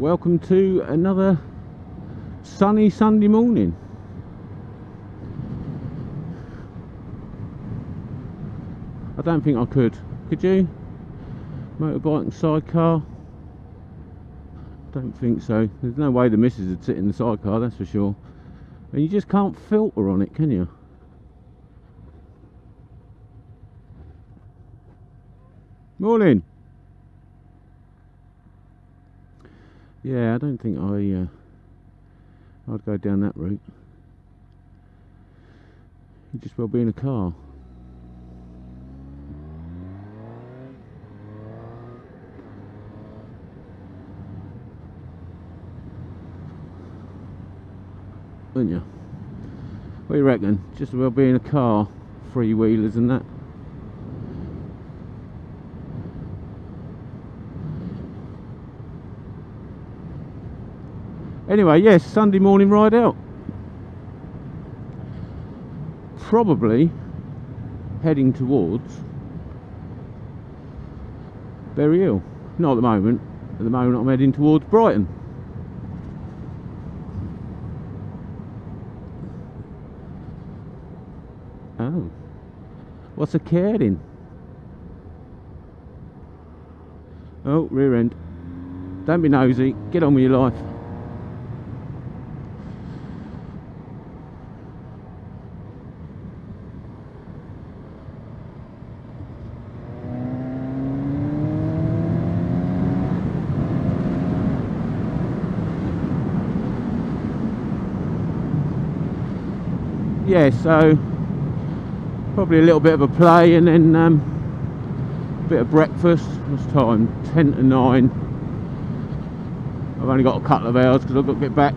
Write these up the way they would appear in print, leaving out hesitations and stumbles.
welcome to another sunny Sunday morning. I don't think I could you? Motorbike and sidecar? Don't think so. There's no way the missus would sit in the sidecar, that's for sure. And you just can't filter on it, can you? Morning. Yeah, I don't think I'd go down that route. You'd just well be in a car. Wouldn't you? What do you reckon? Just as well be in a car, three-wheelers and that. Anyway, yes, Sunday morning ride out. Probably heading towards Berry Hill. Not at the moment. At the moment I'm heading towards Brighton. Oh. What's occurring? Oh, rear end. Don't be nosy. Get on with your life. Yeah, so probably a little bit of a play and then a bit of breakfast. What's time? 10 to 9. I've only got a couple of hours because I've got to get back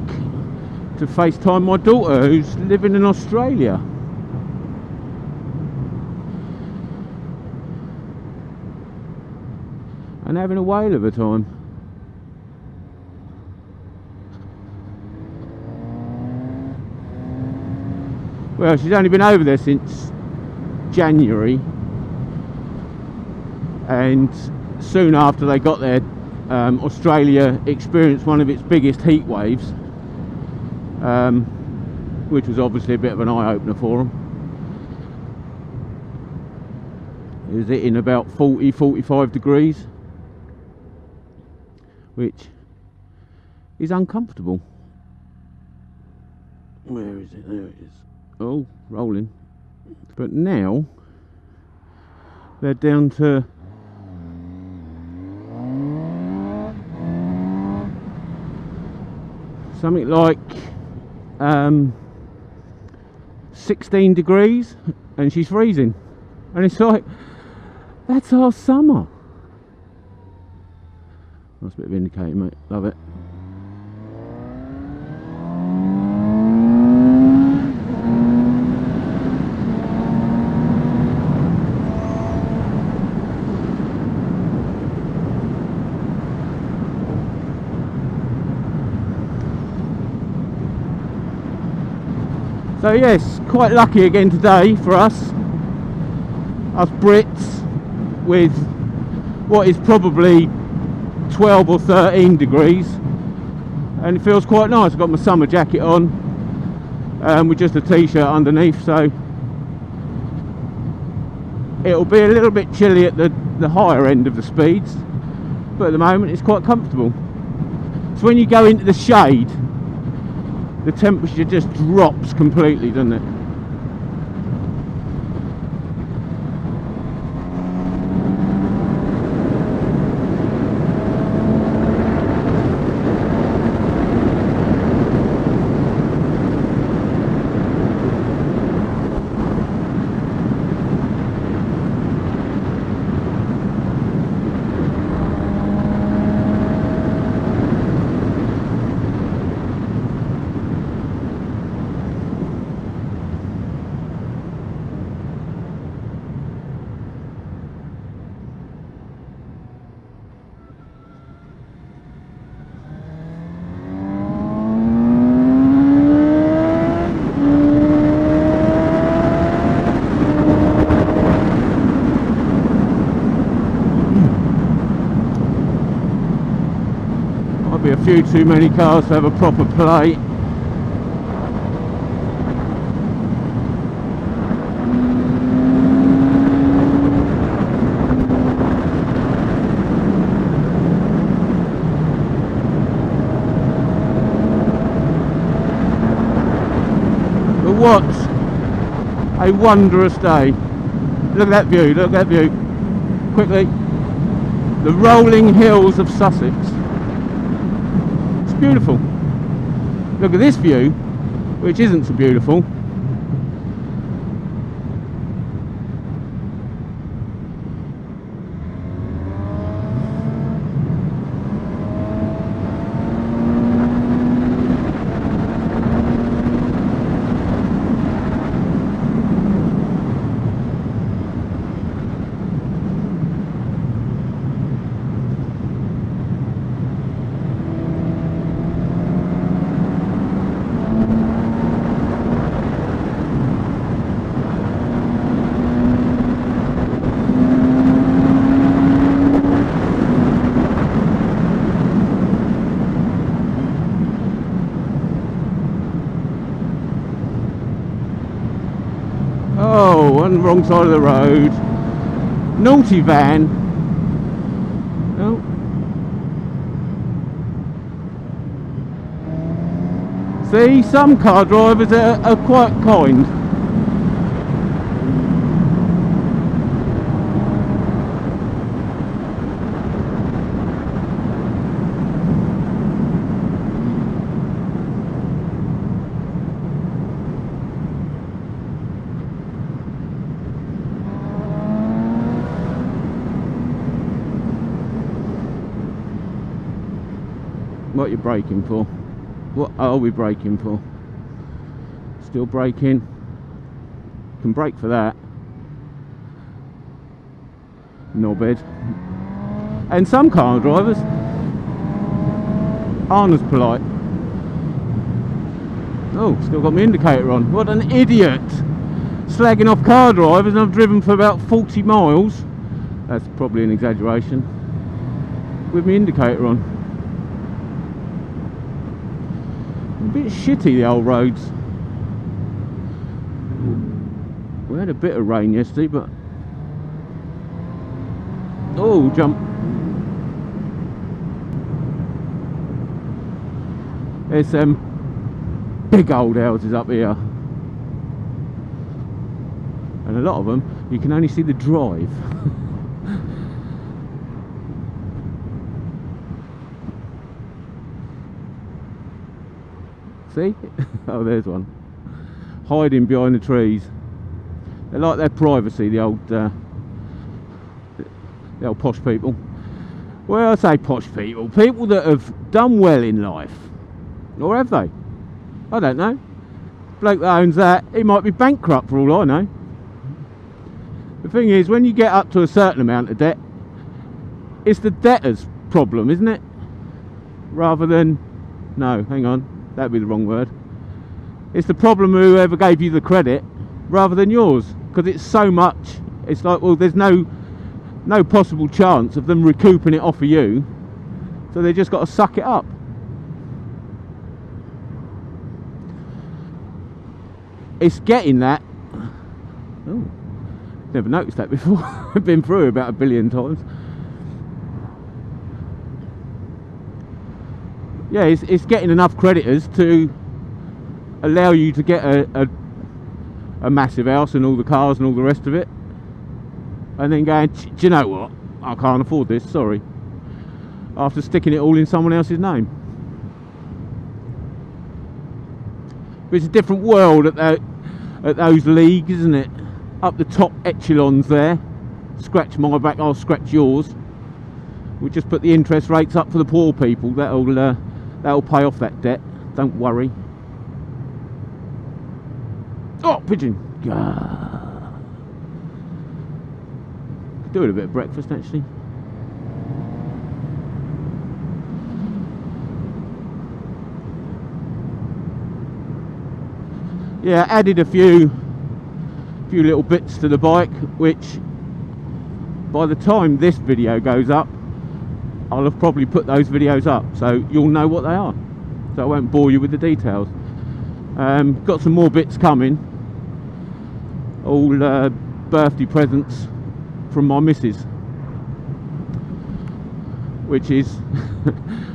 to FaceTime my daughter who's living in Australia. And having a whale of a time. Well, she's only been over there since January, and soon after they got there, Australia experienced one of its biggest heat waves, which was obviously a bit of an eye-opener for them. It was hitting about 40-45 degrees, which is uncomfortable. Where is it? There it is. Oh, rolling. But now they're down to something like 16 degrees and she's freezing, and it's like, that's our summer. Nice bit of indicator, mate, love it. So yes, quite lucky again today for us Brits, with what is probably 12 or 13 degrees, and it feels quite nice. I've got my summer jacket on with just a t-shirt underneath, so it'll be a little bit chilly at the higher end of the speeds, but at the moment it's quite comfortable. So when you go into the shade, the temperature just drops completely, doesn't it? few too many cars to have a proper play. But what a wondrous day. Look at that view, look at that view. Quickly. The rolling hills of Sussex. It's beautiful. Look at this view, which isn't so beautiful. Oh, on the wrong side of the road. Naughty van. Oh. See, some car drivers are quite kind. What are you braking for? What are we braking for? Still braking. Can brake for that. Knobhead. And some car drivers aren't as polite. Oh, still got my indicator on. What an idiot! Slagging off car drivers, and I've driven for about 40 miles. That's probably an exaggeration. With my indicator on. A bit shitty, the old roads. We had a bit of rain yesterday, but oh, jump. There's some big old houses up here, and a lot of them you can only see the drive. See? Oh, there's one. Hiding behind the trees. They like their privacy, the old posh people. Well, I say posh people. People that have done well in life. Or have they? I don't know. Bloke that owns that, he might be bankrupt for all I know. The thing is, when you get up to a certain amount of debt, it's the debtor's problem, isn't it? Rather than... No, hang on. That'd be the wrong word. It's the problem of whoever gave you the credit rather than yours, because it's so much. It's like, well, there's no possible chance of them recouping it off of you, so they just got to suck it up. It's getting that. Oh, never noticed that before. I've been through it about 1 billion times. Yeah, it's getting enough creditors to allow you to get a massive house and all the cars and all the rest of it, and then going, do you know what, I can't afford this, sorry, after sticking it all in someone else's name. But it's a different world at those leagues, isn't it? Up the top echelons there. Scratch my back, I'll scratch yours. We'll just put the interest rates up for the poor people. That'll pay off that debt, don't worry. Oh, pigeon. Could do with a bit of breakfast, actually. Yeah, added a few little bits to the bike, which by the time this video goes up I'll have probably put those videos up, so you'll know what they are, so I won't bore you with the details. Got some more bits coming, all birthday presents from my missus, which is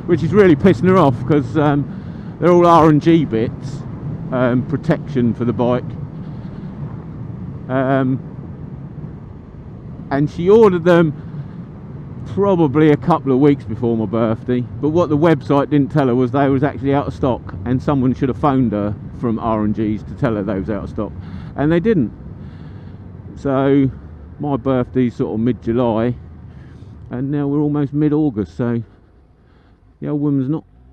which is really pissing her off, because they're all R&G bits, protection for the bike, and she ordered them probably a couple of weeks before my birthday, but what the website didn't tell her was they was actually out of stock, and someone should have phoned her from R&G's to tell her they was out of stock, and they didn't. So my birthday's sort of mid-July, and now we're almost mid-August, so the old woman's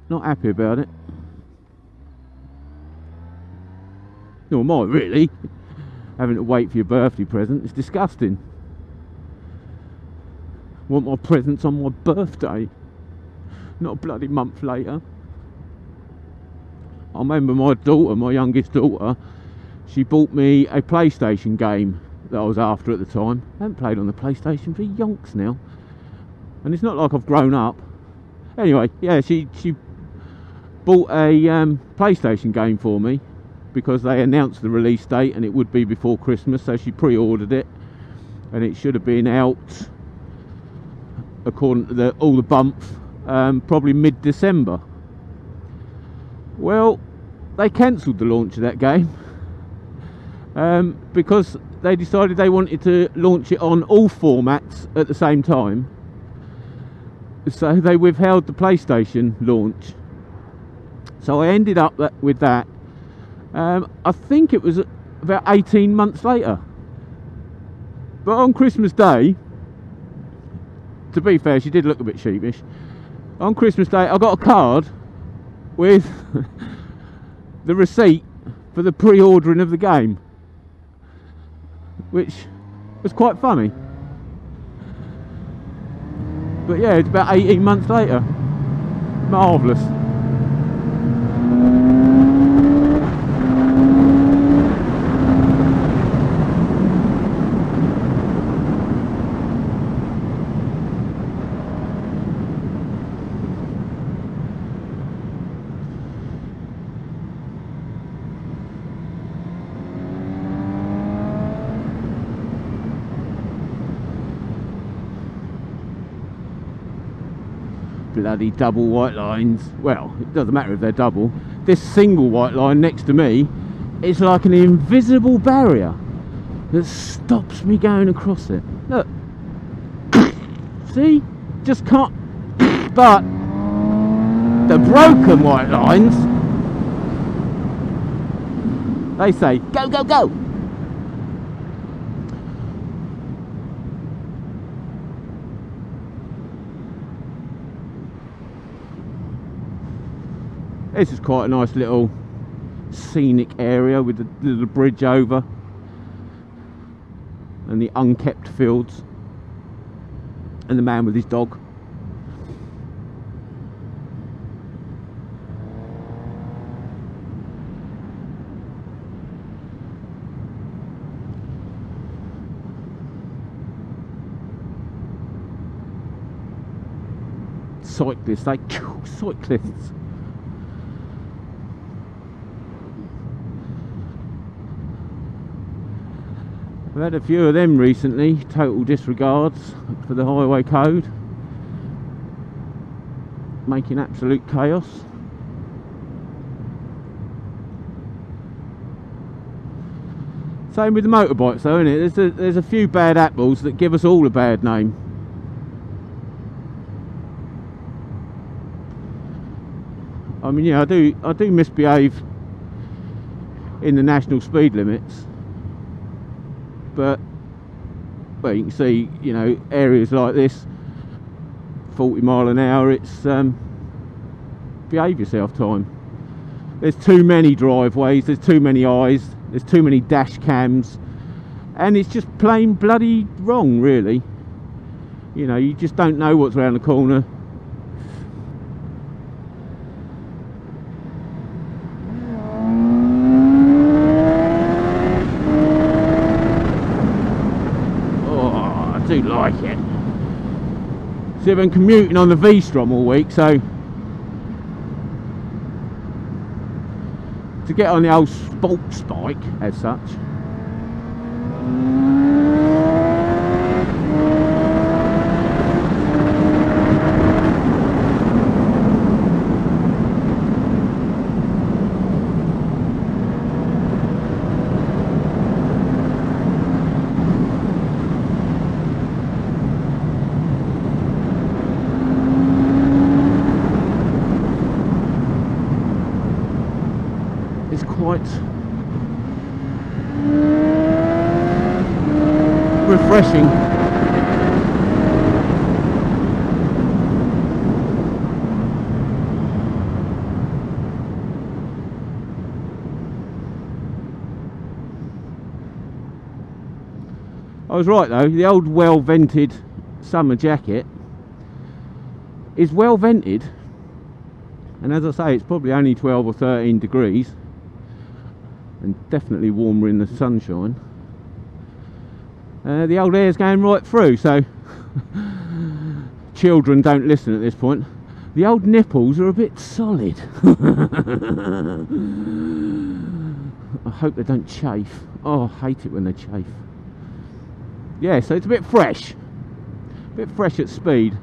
not happy about it. Nor am I, really. Having to wait for your birthday present, it's disgusting. Want my presents on my birthday, not a bloody month later. I remember my daughter, my youngest daughter, she bought me a PlayStation game that I was after at the time. I haven't played on the PlayStation for yonks now, and it's not like I've grown up. Anyway, yeah, she bought a PlayStation game for me, because they announced the release date and it would be before Christmas, so she pre-ordered it, and it should have been out, according to all the bump, probably mid-December. Well, they cancelled the launch of that game, because they decided they wanted to launch it on all formats at the same time, so they withheld the PlayStation launch. So I ended up with that, I think it was about 18 months later, but on Christmas Day, to be fair, she did look a bit sheepish. On Christmas Day, I got a card with the receipt for the pre-ordering of the game, which was quite funny. But yeah, it's about 18 months later. Marvellous. Bloody double white lines. Well, it doesn't matter if they're double. This single white line next to me is like an invisible barrier that stops me going across it. Look. See? Just can't. But the broken white lines, they say, go, go, go. This is quite a nice little scenic area with the little bridge over and the unkept fields and the man with his dog. Cyclists, cyclists. I've had a few of them recently, total disregards for the highway code, making absolute chaos. Same with the motorbikes though, isn't it? There's a few bad apples that give us all a bad name. I mean, yeah, I do misbehave in the national speed limits, but well, you can see, you know, areas like this, 40 mile an hour, it's behave yourself time. There's too many driveways, there's too many eyes, there's too many dash cams, and it's just plain bloody wrong, really. You know, you just don't know what's around the corner. Oh, I do like it. See, I've been commuting on the V-Strom all week, so to get on the old sports bike as such, it's quite refreshing. I was right though, the old well vented summer jacket is well vented, and as I say, it's probably only 12 or 13 degrees and definitely warmer in the sunshine. The old air's going right through, so children don't listen at this point. The old nipples are a bit solid. I hope they don't chafe. Oh, I hate it when they chafe. Yeah, so it's a bit fresh at speed.